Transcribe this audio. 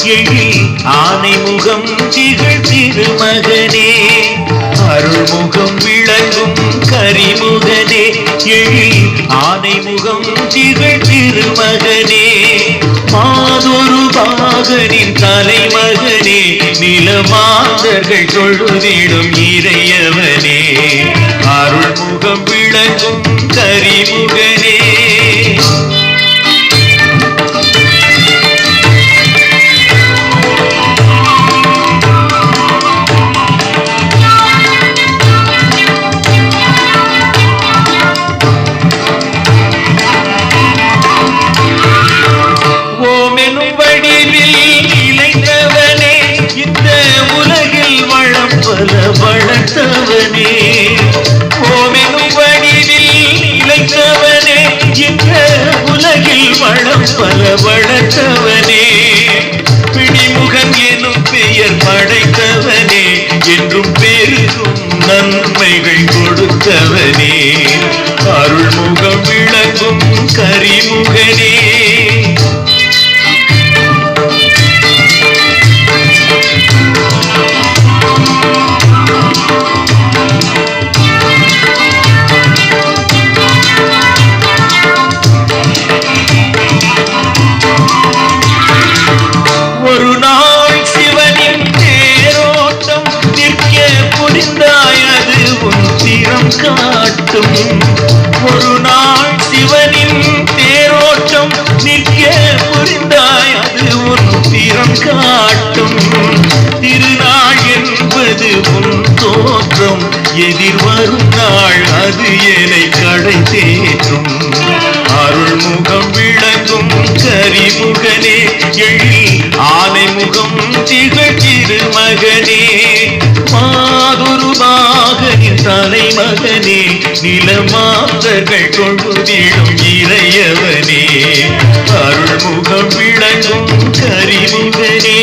எழில் ஆனை முகம் திகழ் திருமகனே அருள்முகம் விளங்கும் கரிமுகனே எழில் ஆனை முகம் திகழ் திருமகனே மாதொரு பாகனின் தலைமகனே நிலமாந்தர்கள் தொழுதிடும் இறையவனே அருள்முகம் விளங்கும் கரிமுகனே வளர்த்தவனே ஓமெனும் வடிவில் இளைத்தவனே இந்த உலகில் வளம் பல வளர்த்தவனே பிடிமுகன் எனும் பெயர் படைத்தவனே என்றும் பெருகும் நன்மைகள் கொடுத்தவனே அருள்முகம் விளங்கும் கரிமுகனே காட்டும் ஒரு நாள் சிவனின் தேரோட்டம் நிற்க புரிந்தாய் அது உன் திறம் காட்டும் திருநாள் என்பது உன் தோற்றம் எதிர்வரும் நாள் அது என்னை கடை தேற்றும் அருள்முகம் விளங்கும் கரிமுகனே எழில் ஆனை முகம் திகழ் திருமகனே மாதொரு பாகனின் தலைமகனே நிலமாந்தர்கள் கொழுதிடும் இறையவனே அருள்முகம் விளங்கும் கரிமுகனே